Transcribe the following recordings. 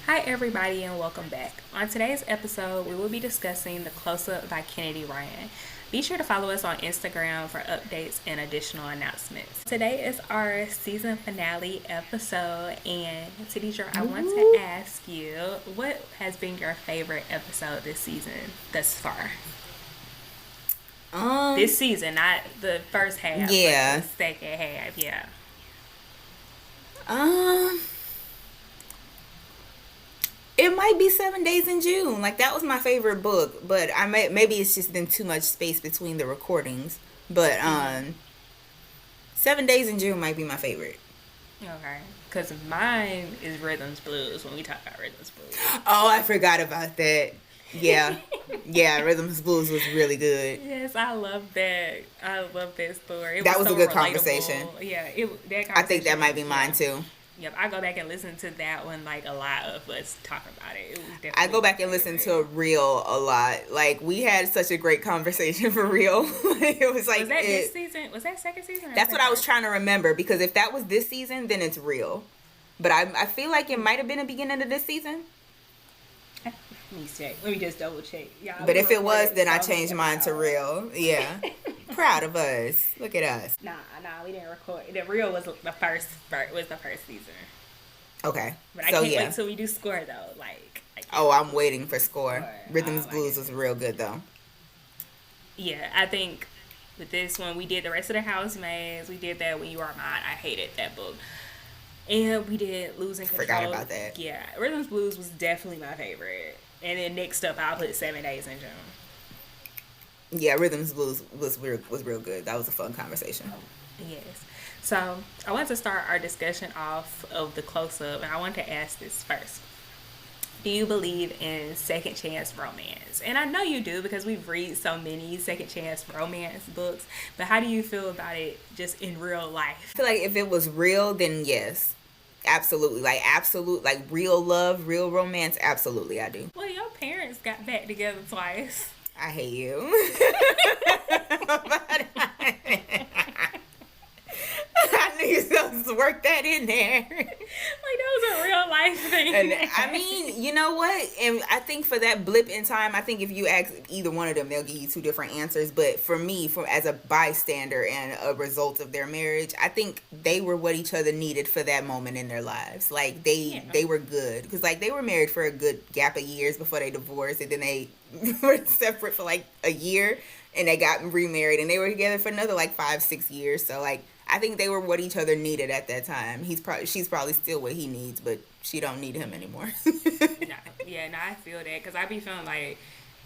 Hi, everybody, and welcome back. On today's episode, we will be discussing The Close Up by Kennedy Ryan. Be sure to follow us on Instagram for updates and additional announcements. Today is our season finale episode, and Tidisha, I want to ask you, what has been your favorite episode this season thus far? This season, not the first half, Yeah. but the second half, yeah. Um, it might be 7 Days in June. Like that was my favorite book, but maybe it's just been too much space between the recordings. But 7 Days in June might be my favorite. Okay. Because mine is Rhythms Blues when we talk about Rhythms Blues. Oh, I forgot about that. Yeah, yeah. Rhythms Blues was really good. Yes, I love that. I love that story. That was so a good relatable. conversation. Yeah, that I think that conversation might be was- mine yeah. too. Yep, I go back and listen to that one. Like a lot of us talk about it. It was definitely I go back and my listen favorite. to Real a lot. Like we had such a great conversation for Real. It was like Was that this season? Was that second season? Or That's what I was third? trying to remember, because if that was this season, then it's Real. But I feel like it might have been the beginning of this season. Let me check. Let me just double check. Yeah. But if it was, then I changed mine to Real. Yeah. Proud of us. Look at us. Nah, we didn't record. The Real was the first season. Okay. But I So can't yeah. wait till we do score though. Like Oh, I'm waiting for Score. Score. Rhythms Oh, Blues was real good though. yeah, I think with this one we did the rest of the housemaids. We did that When You Are Mine. I hated that book. And we did Losing Control. Forgot about that. Yeah, Rhythms Blues was definitely my favorite. And then next up, I'll put 7 Days in June. Yeah, Rhythms Blues was real good. That was a fun conversation. Yes. So I want to start our discussion off of the close-up, and I want to ask this first. Do you believe in second chance romance? And I know you do because we've read so many second chance romance books, but how do you feel about it just in real life? I feel like if it was real, then yes. Absolutely. Like real love, real romance, absolutely I do. Well, your parents got back together twice. I hate you. I knew you were supposed to work that in there. Like, that was a real life thing. And I mean, you know what? And I think for that blip in time, I think if you ask either one of them, they'll give you two different answers. But for me, as a bystander and a result of their marriage, I think they were what each other needed for that moment in their lives. Like they were good, because like they were married for a good gap of years before they divorced, and then they were separate for like a year, and they got remarried, and they were together for another like 5-6 years. So like, I think they were what each other needed at that time. She's probably still what he needs, but she don't need him anymore. I feel that because I be feeling like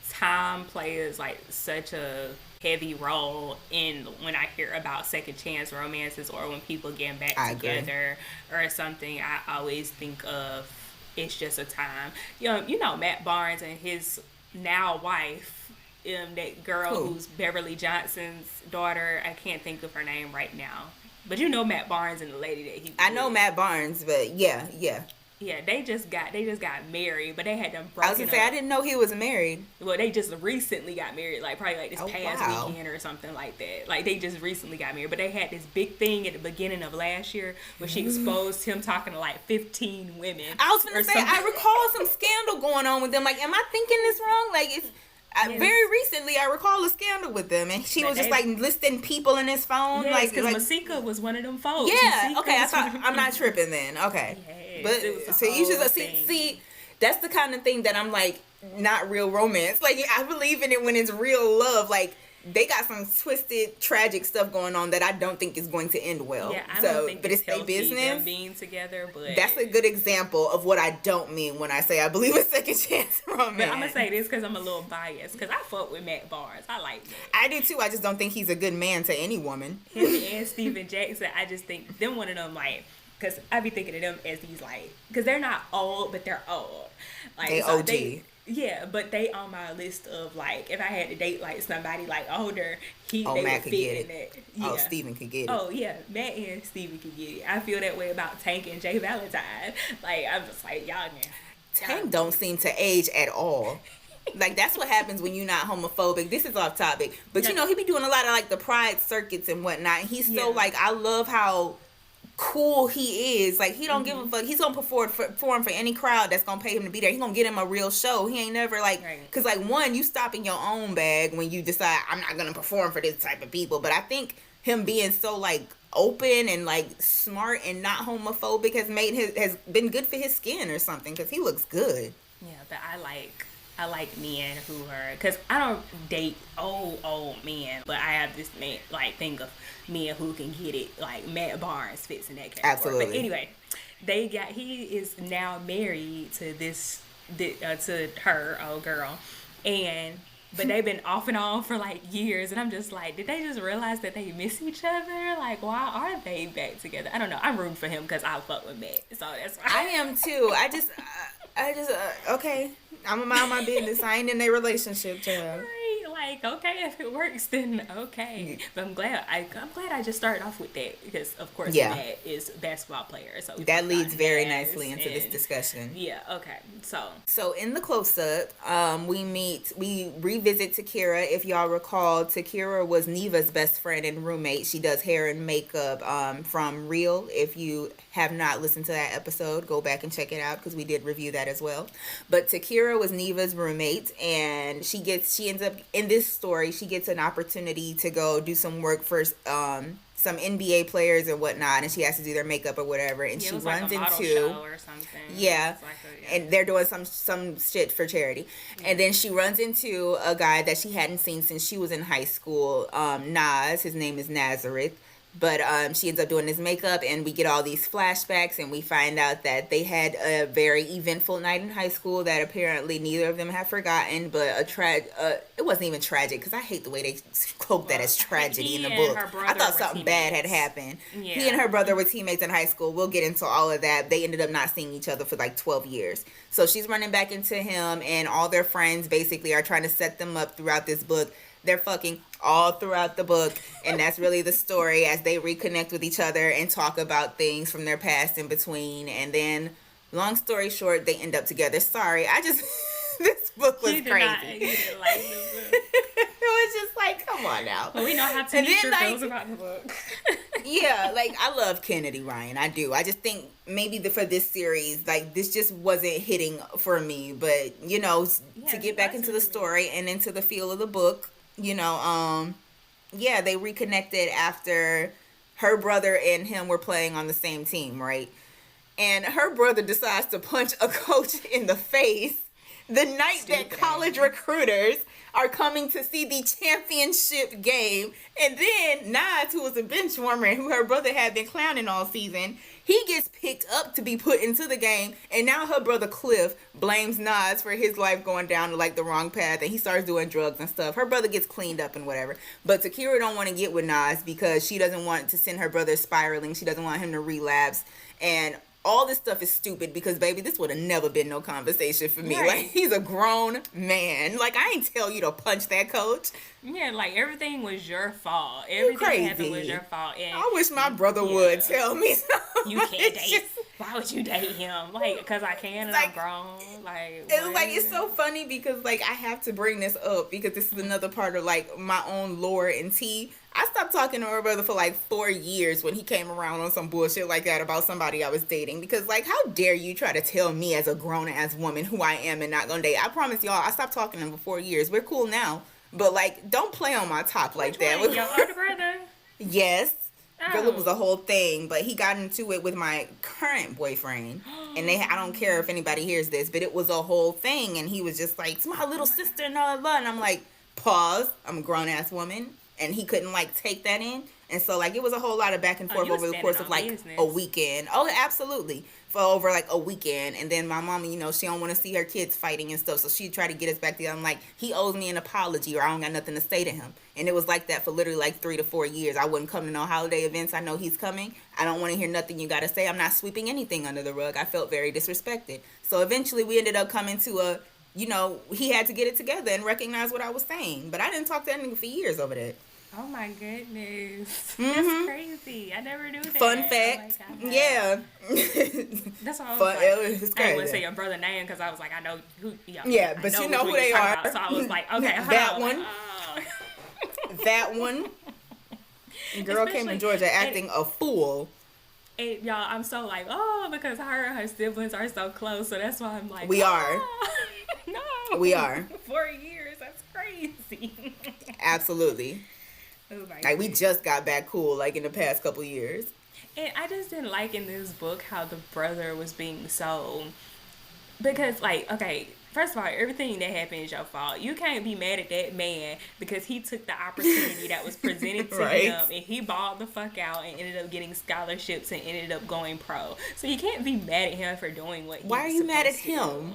time plays like such a heavy role in when I hear about second chance romances or when people getting back I agree. together or something. I always think of it's just a time. You know Matt Barnes and his now wife. That girl Who? who's Beverly Johnson's daughter. I can't think of her name right now, but you know Matt Barnes and the lady that he. I know with. Matt Barnes, but yeah. Yeah, they just got married, but they had them broken I was gonna say, up. I didn't know he was married. Well, they just recently got married, like probably like this past wow. weekend or something like that. Like they just recently got married, but they had this big thing at the beginning of last year where she exposed him talking to like 15 women. I was gonna or say, something. I recall some scandal going on with them. Like, am I thinking this wrong? Like, it's Yes. very recently I recall a scandal with them, and she But was just they- like listing people in his phone. Yes, because like Masika was one of them folks. yeah, Masika okay. I was thought one of I'm not them. tripping then. Okay, Yes, it was but a so you whole just thing. see, that's the kind of thing that I'm like, not real romance. Like, I believe in it when it's real love. Like, they got some twisted, tragic stuff going on that I don't think is going to end well. Yeah, I so, don't think but it's it's their healthy them business. being together, but That's a good example of what I don't mean when I say I believe in second chance romance. But I'm gonna say this because I'm a little biased because I fuck with Matt Barnes. I like Matt. I do too. I just don't think he's a good man to any woman. Him and Steven Jackson. I just think them one of them like because I be thinking of them as these like because they're not old but they're old. Like They so OG. Yeah, but they on my list of like if I had to date like somebody like older, they Matt would could fit get in it. that. Yeah. Oh, Steven could get it. Oh yeah, Matt and Steven could get it. I feel that way about Tank and Jay Valentine. Like I'm just like y'all man. Tank don't seem to age at all. Like, that's what happens when you're not homophobic. This is off topic, but you know, he be doing a lot of like the pride circuits and whatnot. And he's so Yeah. like, I love how cool he is. Like, he don't give a fuck. He's gonna perform for any crowd that's gonna pay him to be there. He gonna get him a real show. He ain't never like, because like, one, you stop in your own bag when you decide I'm not gonna perform for this type of people. But I think him being so like open and like smart and not homophobic has been good for his skin or something, because he looks good. Yeah, but I like men who are, because I don't date old men, but I have this man, like, thing of men who can get it. Like, Matt Barnes fits in that category. Absolutely. But anyway, he is now married to to her old girl, but they've been off and on for like years, and I'm just like, did they just realize that they miss each other? Like, why are they back together? I don't know. I'm rooting for him because I fuck with Matt, so that's why. I am too. I just okay. I'm gonna mind my business. I ain't in a relationship, child. Right, like, okay, if it works, then okay. But I'm glad I just started off with that, because of course Matt is a basketball player, so that leads very nicely into this discussion. Yeah, okay. So in the close-up, we revisit Takira. If y'all recall, Takira was Neva's best friend and roommate. She does hair and makeup from Real. If you have not listened to that episode, go back and check it out, because we did review that as well. But Takira was Neva's roommate, and she ends up in this story, she gets an opportunity to go do some work for some NBA players and whatnot, and she has to do their makeup or whatever, and she runs into show or something. And they're doing some shit for charity, and then she runs into a guy that she hadn't seen since she was in high school, Naz. His name is Nazareth. But she ends up doing his makeup, and we get all these flashbacks, and we find out that they had a very eventful night in high school that apparently neither of them have forgotten. But it wasn't even tragic, because I hate the way they cloak that as tragedy in the book. I thought something bad had happened. Yeah. He and her brother were teammates in high school. We'll get into all of that. They ended up not seeing each other for like 12 years. So she's running back into him, and all their friends basically are trying to set them up throughout this book. They're fucking all throughout the book, and that's really the story as they reconnect with each other and talk about things from their past in between. And then, long story short, they end up together. Sorry, this book was crazy. You didn't like this book. It was just like, come on now. Well, we know how Tanisha feels about the book. Yeah, like, I love Kennedy Ryan. I do. I just think maybe for this series, like, this just wasn't hitting for me. But, to get back into the story and into the feel of the book, they reconnected after her brother and him were playing on the same team, right? And her brother decides to punch a coach in the face the night that college recruiters are coming to see the championship game. And then Naz, who was a bench warmer and who her brother had been clowning all season, he gets picked up to be put into the game. And now her brother Cliff blames Naz for his life going down like the wrong path, and he starts doing drugs and stuff. Her brother gets cleaned up and whatever. But Takira don't want to get with Naz because she doesn't want to send her brother spiraling. She doesn't want him to relapse. And all this stuff is stupid because, baby, this would have never been no conversation for me. Right. Like, he's a grown man. Like, I ain't tell you to punch that coach. Yeah, like, everything was your fault. Everything that happened was your fault. And I wish my brother would tell me something. You can't date. Why would you date him? Like, because I can and I'm grown. Like, it's so funny because, like, I have to bring this up because this is another part of, like, my own lore and tea. I stopped talking to her brother for like 4 years when he came around on some bullshit like that about somebody I was dating. Because, like, how dare you try to tell me as a grown-ass woman who I am and not gonna date? I promise y'all, I stopped talking to him for 4 years. We're cool now. But, like, don't play on my top like that. Your older brother? Yes. Oh. Girl, it was a whole thing. But he got into it with my current boyfriend. And I don't care if anybody hears this, but it was a whole thing. And he was just like, it's my little sister and blah, blah, blah. And I'm like, pause. I'm a grown-ass woman. And he couldn't, like, take that in. And so, like, it was a whole lot of back and forth over the course of, like, a weekend. Oh, absolutely. For over, like, a weekend. And then my mama, she don't want to see her kids fighting and stuff. So she tried to get us back together. I'm like, he owes me an apology or I don't got nothing to say to him. And it was like that for literally, like, 3 to 4 years. I wouldn't come to no holiday events. I know he's coming. I don't want to hear nothing you got to say. I'm not sweeping anything under the rug. I felt very disrespected. So eventually we ended up coming to a, he had to get it together and recognize what I was saying. But I didn't talk to that nigga for years over that. Oh my goodness. That's crazy. I never knew that. Fun fact. Yeah. That's all I was like. It's crazy. I didn't want to say your brother's name because I was like, I know who. Yeah, but you know who they are. About, so I was like, okay, that one. That one. Girl came to Georgia acting a fool. And y'all, I'm so like, oh, because her and her siblings are so close, so that's why I'm like, We are. No, We are. 4 years, that's crazy. Absolutely. Oh my Like, we goodness. just got back cool, like, in the past couple years. And I just didn't like in this book how the brother was being so, because like, okay, first of all, everything that happened is your fault. You can't be mad at that man because he took the opportunity that was presented to Right. him and he balled the fuck out and ended up getting scholarships and ended up going pro. So you can't be mad at him for doing what. Why are you mad at him?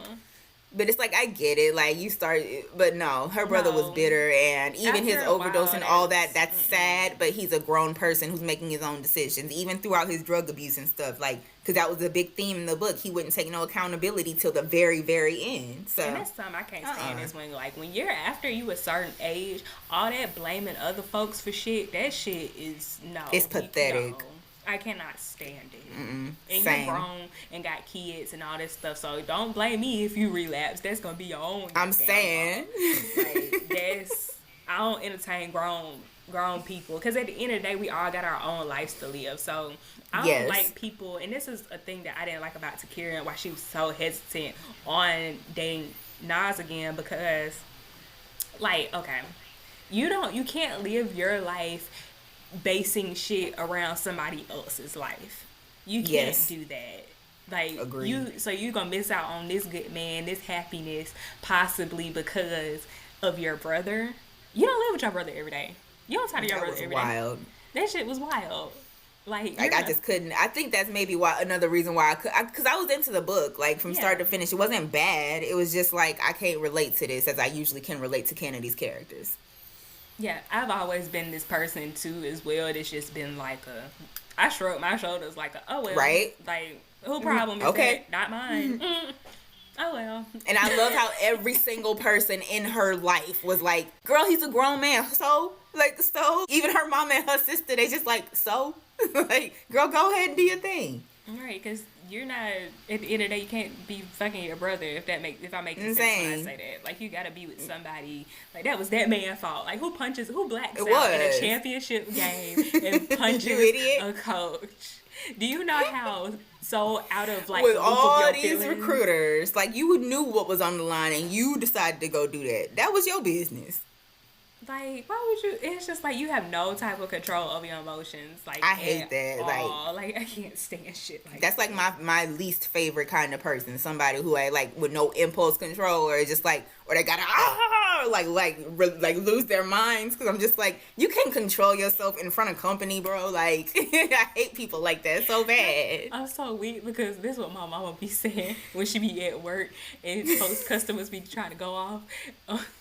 But it's like, I get it. Like, you start, but no, her brother was No. bitter, and even After his a overdose while, and all that, that's- that's sad, but he's a grown person who's making his own decisions, even throughout his drug abuse and stuff. Like, because that was a big theme in the book. He wouldn't take no accountability till the very, very end. So, And that's something I can't stand is when, like, when you're after you a certain age, all that blaming other folks for shit, that shit is, no. It's pathetic. No. I cannot stand it. And Same. you're grown and got kids and all this stuff, so don't blame me if you relapse. That's gonna be your own. I'm goddamn saying. fault. Like, that's, I don't entertain grown people, because at the end of the day, we all got our own lives to live. So I don't Yes. like people, and this is a thing that I didn't like about Takira and why she was so hesitant on dating Naz again, because, like, okay, you can't live your life basing shit around somebody else's life. You can't Yes. do that. Like, Agreed. so you're gonna miss out on this good man, this happiness, possibly because of your brother. You don't live with your brother every day. You don't talk to your That brother was every day. wild. That shit was wild. Like Like, I just couldn't. I think that's maybe why, another reason why I could, because I was into the book, like, from Yeah. start to finish. It wasn't bad. It was just like, I can't relate to this as I usually can relate to Kennedy's characters. Yeah, I've always been this person too as well. It's just been like I shrug my shoulders like oh well. Right. Like, who problem is Okay. that? Not mine. Oh well. And I love how every single person in her life was like, girl, he's a grown man. So? Like, so? Even her mom and her sister, they just like, so? Like, girl, go ahead and do your thing. Right, because you're not, at the end of the day, you can't be fucking your brother if I make sense when I Insane. say that. Like, you gotta be with somebody, like, that was that man's fault. Like, who blacks It out in was. a championship game and punches You idiot. a coach? Do you know how so out of, like, With the loop of all your these feelings? recruiters, like, you knew what was on the line and you decided to go do that. That was your business. Like, why would you? It's just like you have no type of control over your emotions. Like, I hate at that, all. Like, I can't stand shit like That's like my least favorite kind of person. Somebody who I like with no impulse control, or just like, or they gotta like lose their minds, because I'm just like, you can't control yourself in front of company, bro. Like, I hate people like that so bad. I'm so weak because this is what my mama be saying when she be at work and post customers be trying to go off.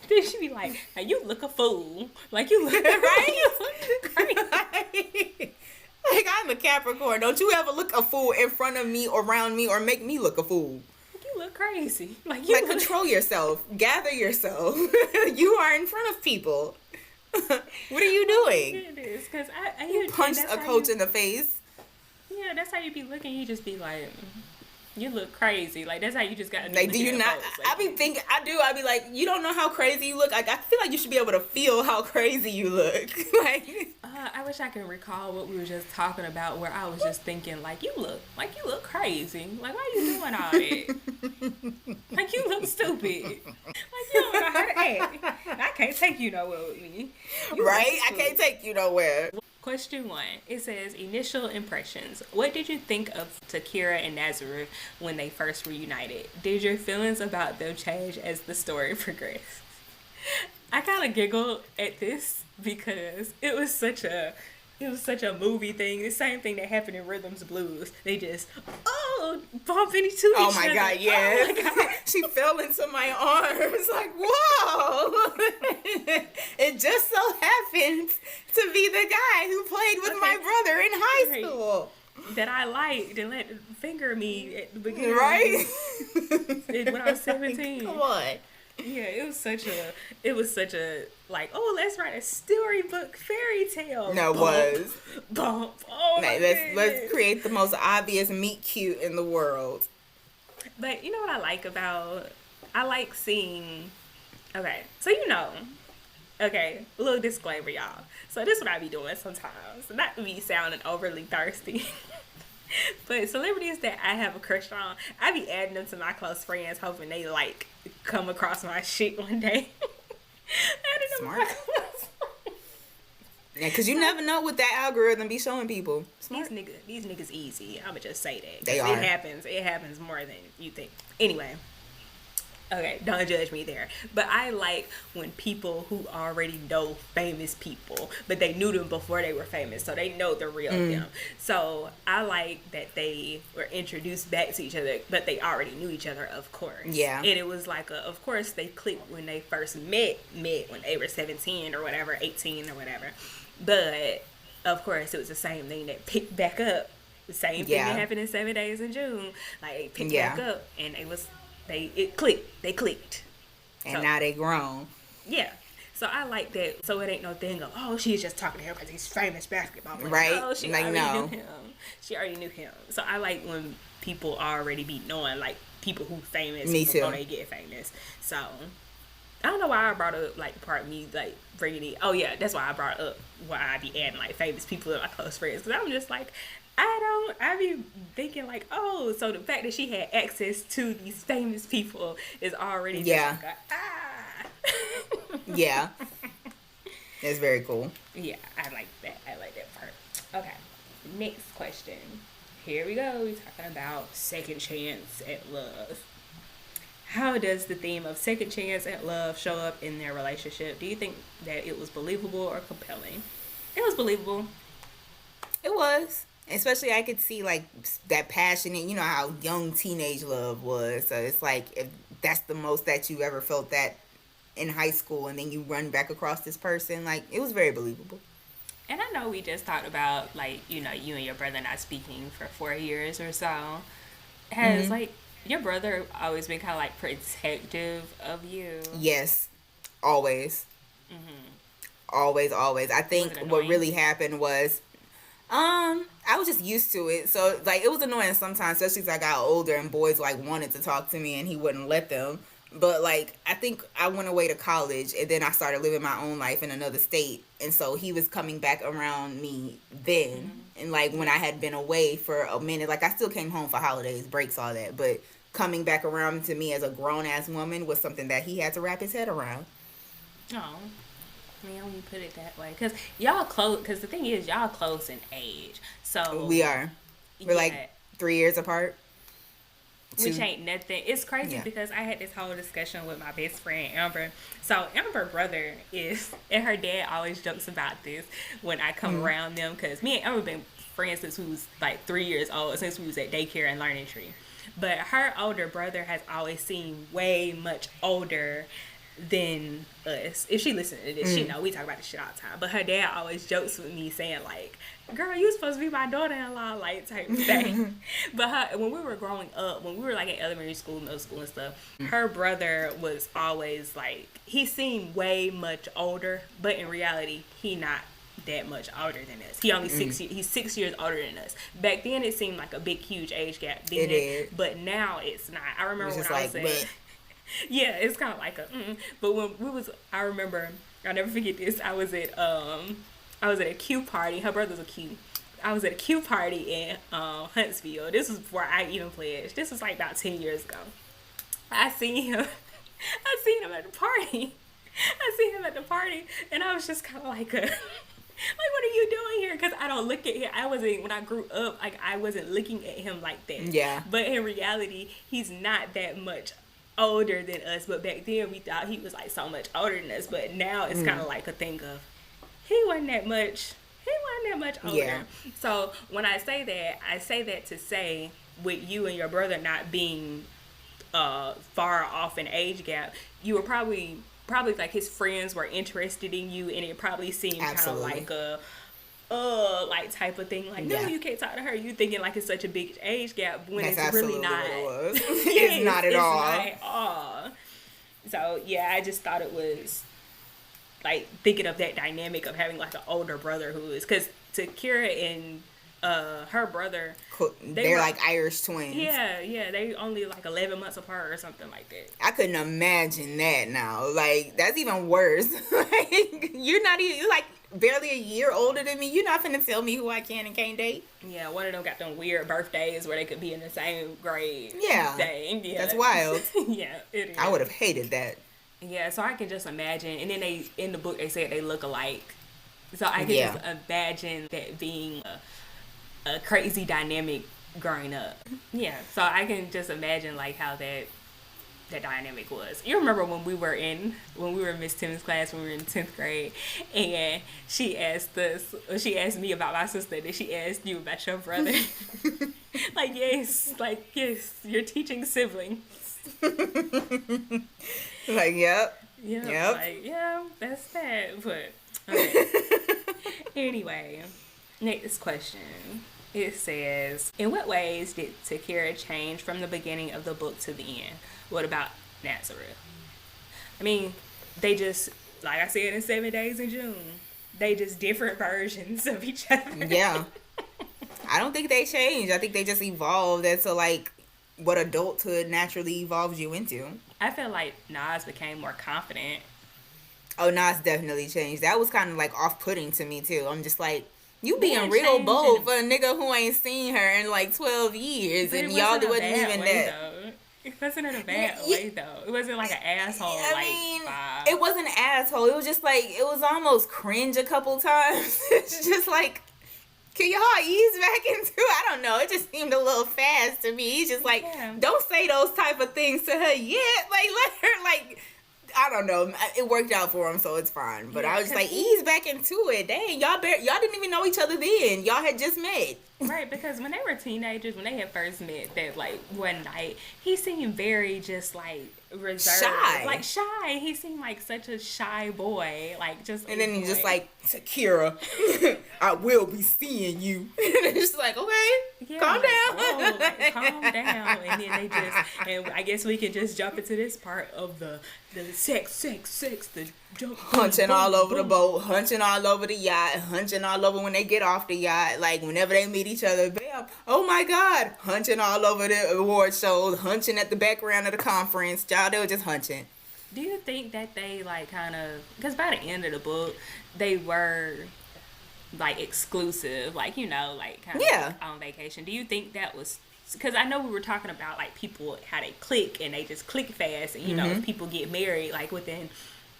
Then she be like, hey, you look a fool. Like, you look Right? you look crazy. Like, I'm a Capricorn. Don't you ever look a fool in front of me, or around me, or make me look a fool. You look crazy. Like, you Like, look, control yourself. Gather yourself. You are in front of people. What are you doing? It is because you Punch that's a how coach you- in the face. Yeah, that's how you be looking. You just be like, you look crazy. Like, that's how you just got. Like, do you not? I be thinking, I be like, you don't know how crazy you look. Like, I feel like you should be able to feel how crazy you look. Like, I wish I can recall what we were just talking about, where I was just thinking, like, you look crazy. Like, why are you doing all that? Like, you look stupid. Like, you don't know how to act. I can't take you nowhere with me. You right? look I can't take you nowhere. Question 1. It says, initial impressions. What did you think of Takira and Nazareth when they first reunited? Did your feelings about them change as the story progressed? I kind of giggled at this because it was such a movie thing. The same thing that happened in Rhythms Blues. They just, bump into each other. Oh my God, yes. Oh my God. She fell into my arms. Like, whoa. It just so happens to be the guy who played with my brother in high Right. school. That I liked and let finger me at the beginning. Right? When I was 17. Come on. Yeah, it was such a like, oh, let's write a storybook fairy tale. No, it was. Bump. Oh my Let's goodness. create the most obvious meet cute in the world. But you know what I like about? I like seeing. Okay, so okay, a little disclaimer, y'all. So this is what I be doing sometimes. Not to be sounding overly thirsty. But celebrities that I have a crush on, I be adding them to my close friends, hoping they like come across my shit one day. Adding them to my Smart. close. Yeah, because you never know what that algorithm be showing people. These Smart. niggas easy. I'ma just say that. 'Cause They are. It happens more than you think. Anyway. Okay, don't judge me there. But I like when people who already know famous people, but they knew them before they were famous, so they know the real them. So I like that they were introduced back to each other, but they already knew each other, of course. Yeah. And it was like, of course, they clicked when they first met when they were 17 or whatever, 18 or whatever. But, of course, it was the same thing that picked back up. The same thing that happened in 7 Days in June. Like, it picked back up, and it clicked. They clicked. And now they grown. Yeah. So I like that. So it ain't no thing of, oh, she's just talking to him because he's famous basketball player. Right. Oh, she like, already no. knew him. She already knew him. So I like when people already be knowing, like, people who famous Me before too. they get famous. So I don't know why I brought up, like, part of me, like, bringing it. Oh, yeah, that's why I brought up why I be adding, like, famous people to my close friends. Because I'm just like, I be thinking, like, oh, so the fact that she had access to these famous people is already just like Yeah. It's very cool. Yeah, I like that. I like that part. Okay, next question. Here we go. We're talking about second chance at love. How does the theme of second chance at love show up in their relationship? Do you think that it was believable or compelling? It was believable. It was. Especially I could see like that passionate, you know how young teenage love was. So it's like if that's the most that you ever felt that in high school and then you run back across this person, like it was very believable. And I know we just talked about, like, you know, you and your brother not speaking for 4 years or so. Has, like, your brother always been kind of, like, protective of you? Yes. Always. Always. I think what really happened was, I was just used to it. So, like, it was annoying sometimes, especially as I got older and boys, like, wanted to talk to me and he wouldn't let them. But, like, I think I went away to college and then I started living my own life in another state. And so he was coming back around me then. And, like, when I had been away for a minute, like, I still came home for holidays, breaks, all that. But coming back around to me as a grown-ass woman was something that he had to wrap his head around. Oh, man, when you put it that way. Because y'all close, because the thing is, y'all close in age. So We are. We're, like, 3 years apart. Which ain't nothing. It's crazy because I had this whole discussion with my best friend Amber. So Amber's brother is, and her dad always jokes about this when I come around them, because me and Amber been friends since we was like 3 years old, since we was at daycare and learning tree. But her older brother has always seemed way much older than us. If she listens to this, she know we talk about this shit all the time. But her dad always jokes with me saying, like, girl, you supposed to be my daughter-in-law, like, type thing. But when we were growing up, when we were like in elementary school, middle school and stuff, her brother was always like, he seemed way much older, but in reality he not that much older than us. He only he's 6 years older than us. Back then it seemed like a big huge age gap then, it did. But now it's not. I remember when I was like, at yeah, it's kind of like a but when we was, I remember, I'll never forget this. I was at a Q party. Her brother's a Q. I was at a Q party in Huntsville. This was before I even pledged. This was like about 10 years ago. I seen him at the party. And I was just kind of like, like, what are you doing here? Because I don't look at him. When I grew up, like, I wasn't looking at him like that. Yeah. But in reality, he's not that much older than us. But back then, we thought he was, like, so much older than us. But now it's kind of like a thing of, he wasn't that much older. Yeah. So when I say that to say, with you and your brother not being far off in age gap, you were probably like his friends were interested in you, and it probably seemed kind of like a like type of thing, like, no, you can't talk to her. You thinking like it's such a big age gap when That's it's really not. What it was. It's not at all. Not at all. So yeah, I just thought it was like thinking of that dynamic of having like an older brother who is, because Takira and her brother, They're like Irish twins. Yeah, they only like 11 months apart or something like that. I couldn't imagine that now. Like, that's even worse. Like, you're not even, you're like barely a year older than me. You're not finna tell me who I can and can't date. Yeah, one of them got them weird birthdays where they could be in the same grade. Yeah. Dang, yeah. That's wild. Yeah, it is. I would have hated that. Yeah, so I can just imagine. And then they, in the book, they said they look alike. So I can just imagine that being a crazy dynamic growing up. Yeah, so I can just imagine like how that dynamic was. You remember when we were in Miss Tim's class when we were in 10th grade, and she asked me about my sister, then she asked you about your brother. yes, you're teaching siblings. Like, yep. Yep. Like, yeah, that's that. But okay. Anyway, next question. It says, in what ways did Takira change from the beginning of the book to the end? What about Nazareth? I mean, they just, like I said in 7 Days in June, they just different versions of each other. Yeah. I don't think they changed. I think they just evolved into like what adulthood naturally evolves you into. I feel like Naz became more confident. Oh, Naz definitely changed. That was kind of like off-putting to me too. I'm just like, you being real bold for a nigga who ain't seen her in like 12 years, and y'all wasn't even that. It wasn't in a bad way though. It wasn't like an asshole. It wasn't an asshole. It was just like, it was almost cringe a couple times. It's just like, can y'all ease back into? I don't know. It just seemed a little fast to me. He's just like, don't say those type of things to her yet. Like, let her like. I don't know. It worked out for him, so it's fine. But I was just like, ease back into it. Dang, y'all didn't even know each other then. Y'all had just met. Right, because when they were teenagers, when they had first met, that like one night, he seemed very just like reserved, shy. He seemed like such a shy boy, like just. And then he just like, Takira, I will be seeing you. And it's just like, okay, calm down. Whoa, calm down. And then they just, and I guess we can just jump into this part of the sex, the jump, hunching all over the boat, hunching all over the yacht, hunching all over when they get off the yacht, like whenever they meet each other, bam, oh my god, hunching all over the award shows, hunching at the background of the conference, y'all, they were just hunching. Do you think that they like kind of, because by the end of the book, they were like exclusive, like, you know, like kind of on vacation. Do you think that was, because I know we were talking about like people, how they click and they just click fast, and you know, if people get married like within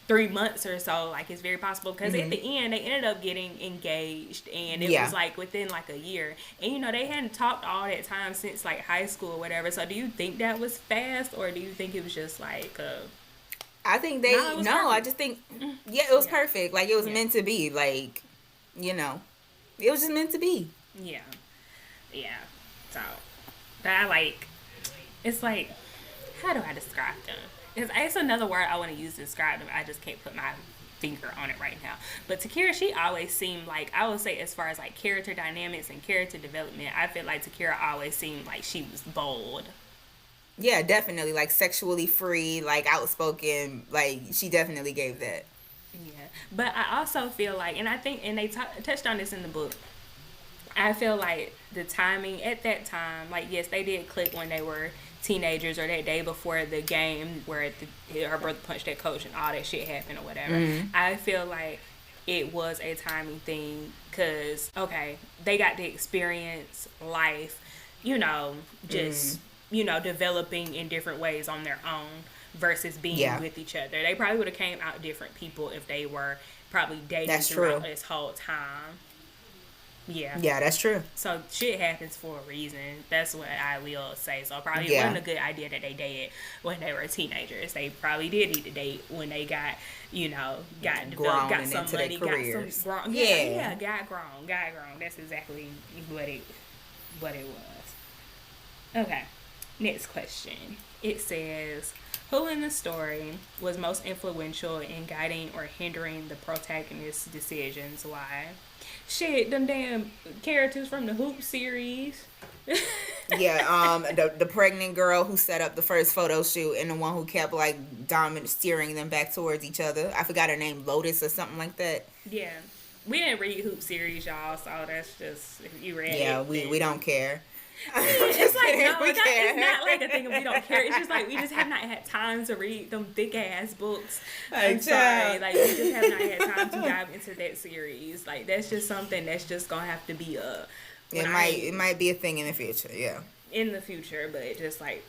3 months or so, like it's very possible, because at the end they ended up getting engaged, and it was like within like a year, and you know, they hadn't talked all that time since like high school or whatever. So do you think that was fast, or do you think it was just like I think I just think it was perfect, like it was meant to be, like, you know, it was just meant to be. So but I like, it's like, how do I describe them? It's another word I want to use to describe them. I just can't put my finger on it right now. But Takira, she always seemed like, I would say as far as like character dynamics and character development, I feel like Takira always seemed like she was bold. Yeah, definitely. Like sexually free, like outspoken. Like she definitely gave that. Yeah. But I also feel like, and I think, and they touched on this in the book, I feel like the timing at that time, like, yes, they did click when they were teenagers or that day before the game where her brother punched that coach and all that shit happened or whatever. I feel like it was a timing thing because, okay, they got to experience life, you know, just, you know, developing in different ways on their own versus being with each other. They probably would have came out different people if they were probably dating throughout this whole time. Yeah, that's true. So shit happens for a reason. That's what I will say. So probably it wasn't a good idea that they dated when they were teenagers. They probably did need to date when they got, you know, got some money, got some grown. Got grown. That's exactly what it was. Okay, next question. It says, who in the story was most influential in guiding or hindering the protagonist's decisions? Why? Shit, them damn characters from the Hoop series. The pregnant girl who set up the first photo shoot, and the one who kept like steering them back towards each other. I forgot her name, Lotus or something like that. Yeah. we didn't read Hoop series, y'all, so that's just, if you read Yeah, it. we don't care. It's like, no, We care. it's not like a thing of we don't care. It's just like, we just have not had time to read them thick ass books. I'm sorry. Like, we just have not had time to dive into that series. Like, that's just something that's just gonna have to be it might be a thing in the future, yeah. In the future, but it just like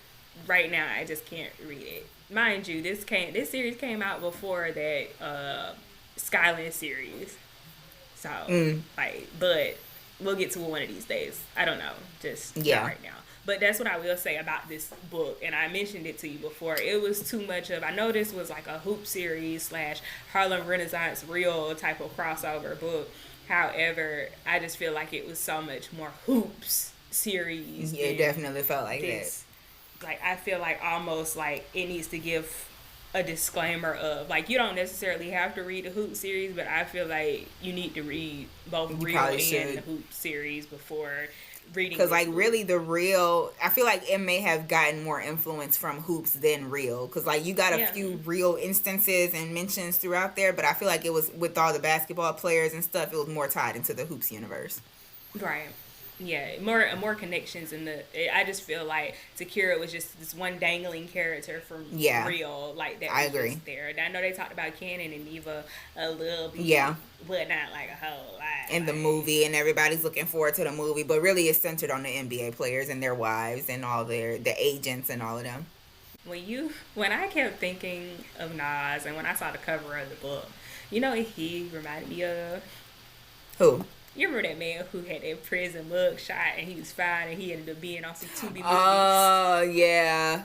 right now I just can't read it. Mind you, this series came out before that Skyland series. So like, but we'll get to it one of these days. I don't know, just not right now. But that's what I will say about this book, and I mentioned it to you before. It was too much of, I know this was like a Hoop series / Harlem Renaissance real type of crossover book. However, I just feel like it was so much more Hoops series. Yeah, it definitely felt like that. Like, I feel like almost like it needs to give a disclaimer of, like, you don't necessarily have to read the Hoop series, but I feel like you need to read both real and the Hoop series before reading. Because, like, really I feel like it may have gotten more influence from Hoops than real. Because, like, you got a few real instances and mentions throughout there, but I feel like it was, with all the basketball players and stuff, it was more tied into the Hoops universe. Right. Yeah, more connections in I just feel like Takira was just this one dangling character from real, like that. I agree. Just there. I know they talked about Cannon and Neva a little bit, but not like a whole lot. In the movie, and everybody's looking forward to the movie, but really it's centered on the NBA players and their wives and all the agents and all of them. When I kept thinking of Naz, and when I saw the cover of the book, you know what he reminded me of? Who? You remember that man who had that prison mug shot and he was fine and he ended up being on some Tubi movies? Oh, yeah.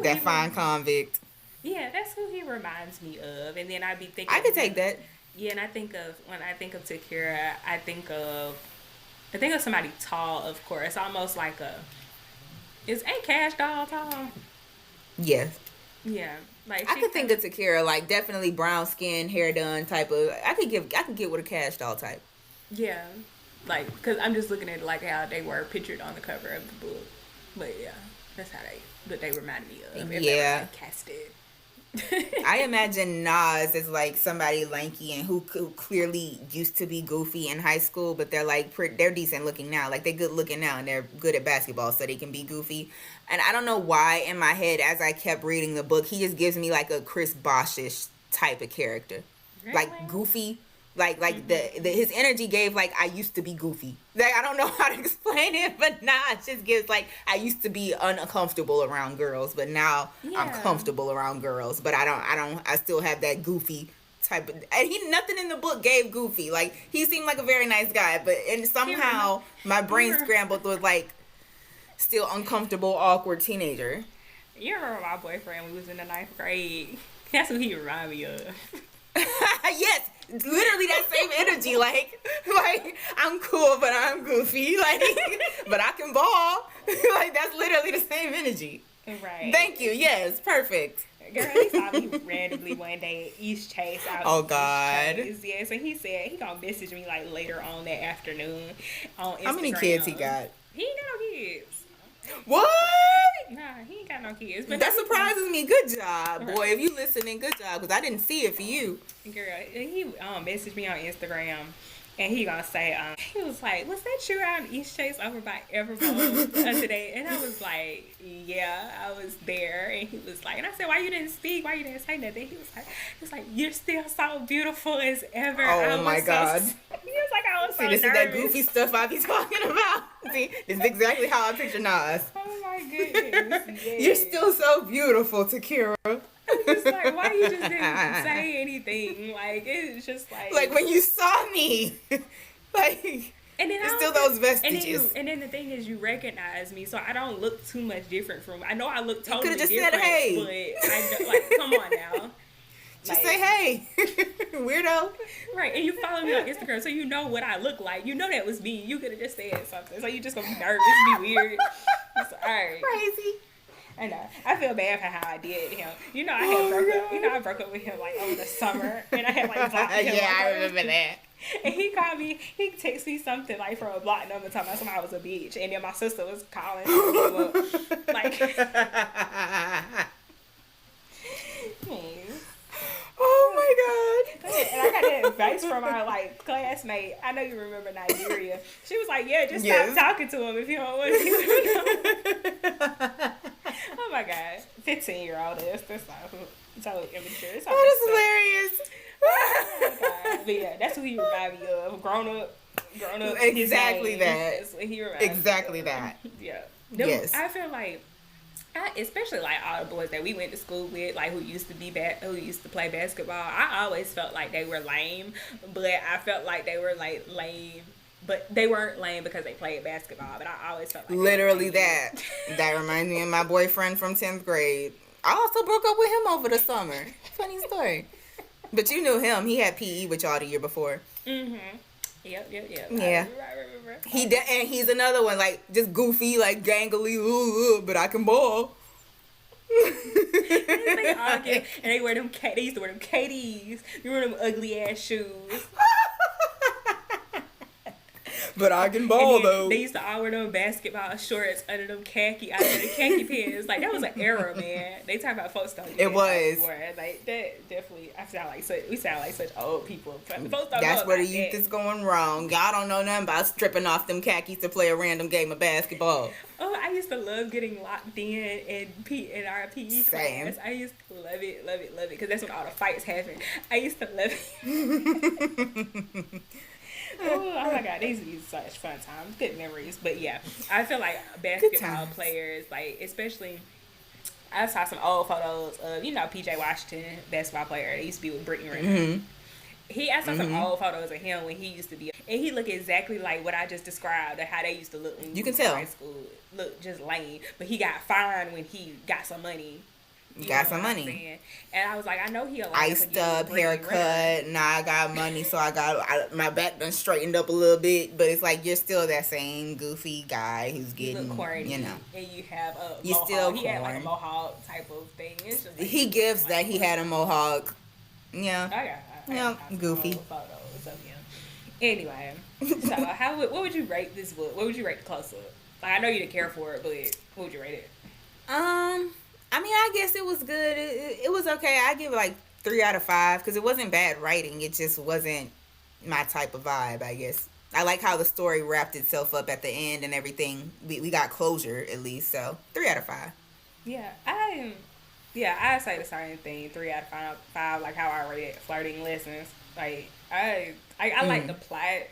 That fine convict. Yeah, that's who he reminds me of. And then I'd be thinking... I could take that. Yeah, and when I think of Takira, I think of somebody tall, of course. Almost like ain't Cash Doll tall? Yes. Yeah. Like, I could think of Takira, like, definitely brown skin, hair done type of. I could get with a Cash Doll type. Yeah, like, because I'm just looking at like how they were pictured on the cover of the book. But yeah, that's how they reminded me of. If they were, like, casted. I imagine Naz as like somebody lanky and who clearly used to be goofy in high school, but they're like they're decent looking now. Like, they're good looking now and they're good at basketball, so they can be goofy. And I don't know why in my head, as I kept reading the book, he just gives me like a Chris Bosh-ish type of character. Really? Like goofy. Like his energy gave like, I used to be goofy. Like, I don't know how to explain it, but now it just gives like, I used to be uncomfortable around girls, but now I'm comfortable around girls. But I still have that goofy type of, and nothing in the book gave goofy. Like, he seemed like a very nice guy, but and somehow my brain scrambled with like still uncomfortable, awkward teenager. You remember my boyfriend? We was in the 9th grade. That's who he reminded me of. Yes, literally that same energy. Like I'm cool, but I'm goofy. Like, but I can ball. Like, that's literally the same energy. Right. Thank you. Yes, perfect. Girl, he saw me randomly one day at East Chase. Oh, God. Yeah, so he said he gonna message me like later on that afternoon on Instagram. How many kids he got? He ain't got no kids. What? Nah, he ain't got no kids. But that surprises me. Good job, boy. If you listening, good job, because I didn't see it for you. Girl, he messaged me on Instagram, and he gonna say, he was like, was that you out in East Chase over by Everbone today? And I was like, yeah, I was there. And he was like, and I said, why you didn't speak? Why you didn't say nothing? He was like, you're still so beautiful as ever. Oh, my God. He was like, I was so this nervous. Is that goofy stuff I be talking about. See, this is exactly how I picture Naz. Oh, my goodness. Yes. You're still so beautiful, Takira. I'm just like, why you just didn't say anything? Like, it's just like when you saw me, like, and then it's still those vestiges. And then the thing is, you recognize me, so I don't look too much different from. I know I look totally different. You different, could have just said, "Hey," but I don't, like, come on now. Just say, "Hey, weirdo." Right, and you follow me on Instagram, so you know what I look like. You know that was me. You could have just said something. So you just gonna be nervous, be weird. It's all right. Crazy. I know. I feel bad for how I did him. You know, I broke up with him like over the summer, and I had like blocked him. Yeah, I remember that. And he called me. He texted me something like from a block number, talking about somebody was a bitch, and then my sister was calling. Like, oh my God. And I got that advice from our like classmate. I know you remember Nigeria. She was like, "Yeah, just stop talking to him if you don't want to." Oh my god, 15-year-old is so immature. It's that is hilarious. Oh my god, but yeah, that's what he reminded me of. Grown up. Exactly that. That's what he reminded exactly me of. that. Yeah. Yes. I feel like. Especially like all the boys that we went to school with, like who used to play basketball. I always felt like they were lame, but I felt like they were like lame, but they weren't lame because they played basketball. But I always felt like literally that. That reminds me of my boyfriend from 10th grade. I also broke up with him over the summer. Funny story. But you knew him. He had PE with y'all the year before. Mhm. Yep. Yeah. Right. And he's another one, like, just goofy, like, gangly, but I can ball. They argue, and they used to wear them KDs. You wear them ugly ass shoes. But I can ball, though. They used to all wear them basketball shorts under them khaki pants. Like, that was an era, man. They talk about folks don't. It was. Like, that definitely, we sound like such old people. That's where the youth is going wrong. Y'all don't know nothing about stripping off them khakis to play a random game of basketball. Oh, I used to love getting locked in our PE class. I used to love it, because that's when all the fights happened. I used to love it. Oh my god, these are such fun times, good memories. But yeah, I feel like basketball players, like especially, I saw some old photos of PJ Washington, basketball player. He used to be with Brittany Renner. Mm-hmm. I saw some old photos of him when he used to be, and he looked exactly like what I just described, of how they used to look when you can tell high school. Look just lame, but he got fined when he got some money. Got some money. And I was like, I know he iced up, haircut. Now I got money, so my back done straightened up a little bit. But it's like you're still that same goofy guy who's getting, and you have a you mohawk. still he had like a mohawk type of thing. It's just like, he gives that he had a mohawk. Yeah. I got goofy photos of him. Anyway, so what would you rate this book? What would you rate the close up? Like, I know you didn't care for it, but what would you rate it? I mean, I guess it was good. It was okay. I give it like 3 out of 5 because it wasn't bad writing. It just wasn't my type of vibe, I guess. I like how the story wrapped itself up at the end and everything. We got closure at least, so 3 out of 5. Yeah, I say the same thing. 3 out of 5. Like how I rated Flirting Lessons. Like I like the plot.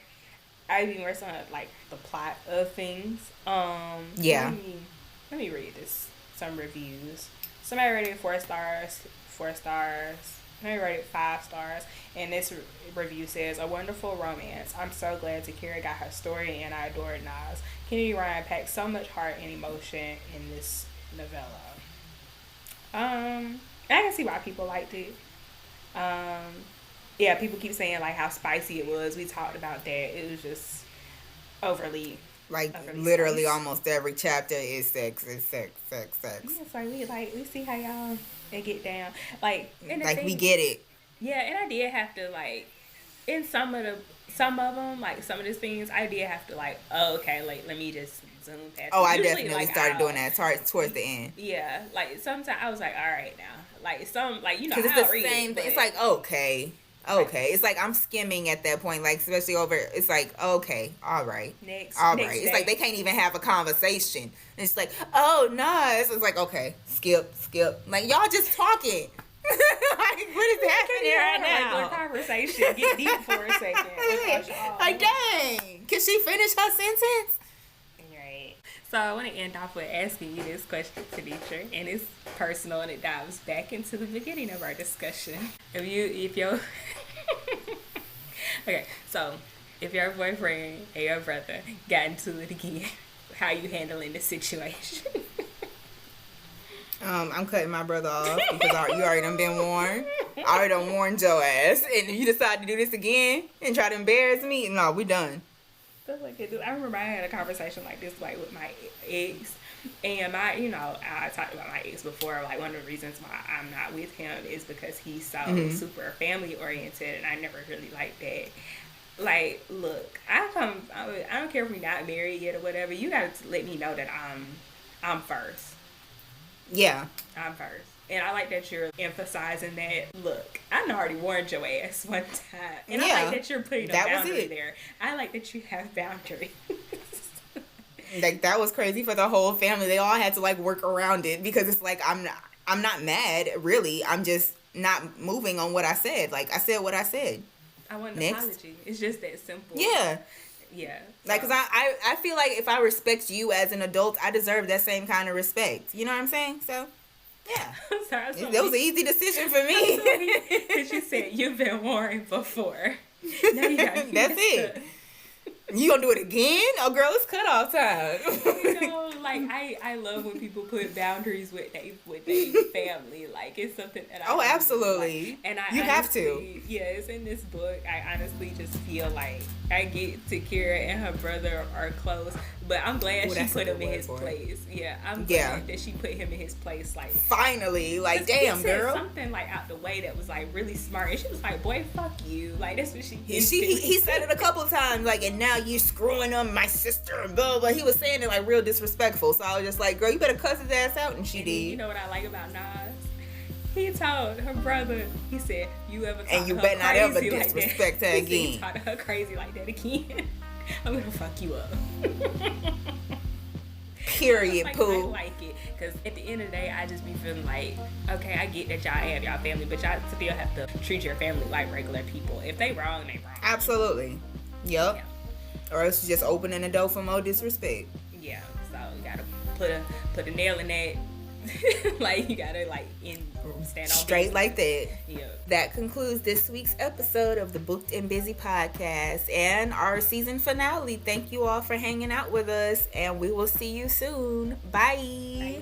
I even more so like the plot of things. Yeah. Let me read this. Some reviews. Somebody rated 4 stars. 4 stars. Somebody rated 5 stars. And this review says, a wonderful romance. I'm so glad Takira got her story and I adored Naz. Kennedy Ryan packed so much heart and emotion in this novella. I can see why people liked it. Yeah, people keep saying like how spicy it was. We talked about that. It was just overly literally spicy. Almost every chapter is sex. Yeah, it's like we see how y'all they get down. Like we get it. Yeah, and I did have to like in some of them, like some of the scenes, I did have to like, oh, okay, like let me just zoom past. Oh, I definitely started doing that towards the end. Yeah, like sometimes I was like, all right now, like some like because it's the same thing. It's like okay. It's like I'm skimming at that point, like especially over. It's like okay, all right, next. It's like they can't even have a conversation. And it's like oh no, it's like okay, skip. Like y'all just talking. Like what is happening right now? Like, conversation get deep for a second. Like dang, can she finish her sentence? Right. So I want to end off with asking you this question, Tanisha, and it's personal and it dives back into the beginning of our discussion. If your okay, so if your boyfriend and your brother got into it again, how you handling the situation? I'm cutting my brother off because you already done been warned. I already done warned your ass, and if you decide to do this again and try to embarrass me, no, we done. I remember I had a conversation like this, like with my ex, and I talked about my ex before. Like one of the reasons why I'm not with him is because he's so super family oriented, and I never really liked that. Like, look, I don't care if we're not married yet or whatever. You gotta let me know that I'm first. Yeah, I'm first. And I like that you're emphasizing that, look, I done already warned your ass one time. And I Yeah, like that you're putting a that was boundary it. there. I like that you have boundaries. Like, that was crazy for the whole family. They all had to, like, work around it because it's like, I'm not mad, really. I'm just not moving on what I said. Like, I said what I said. I want an Next. apology. It's just that simple. Yeah. Yeah. Like, because I feel like if I respect you as an adult, I deserve that same kind of respect. You know what I'm saying? So, yeah. I'm sorry. That was an easy decision for me. Because you said you've been warned before. Now you got That's it. You gonna do it again? Oh, girl, it's cutoff time. You know, like, I love when people put boundaries with they family. Like, it's something that I Oh, really absolutely. like. And You have to. honestly, yeah, it's in this book. I honestly just feel like I get Takira and her brother are close, but I'm glad Ooh, she that's a put good him in word his for it. place. Yeah, I'm Yeah. glad that she put him in his place. Like, Finally, like, he damn, said girl. something like out the way that was like really smart, and she was like, "Boy, fuck you." Like, that's what she. He said it a couple times, like, and now you screwing up my sister and blah, blah. He was saying it like real disrespectful. So I was just like, girl, you better cuss his ass out, and she And did. you know what I like about Naz? He told her brother, he said, "You ever talk And you her better not ever crazy like disrespect that." her He said, "You again. talk to her crazy like that again, I'm gonna fuck you up." Period, Like, I poo. like it, because at the end of the day, I just be feeling like, okay, I get that y'all have y'all family, but y'all still have to treat your family like regular people. If they wrong, they wrong. Absolutely. Yup. Yeah. Or else you're just opening the door for more disrespect. Yeah, so you gotta put a nail in that. Like, you gotta stand on Straight business. like that. Yeah. That concludes this week's episode of the Booked and Busy podcast and our season finale. Thank you all for hanging out with us, and we will see you soon. Bye. Bye.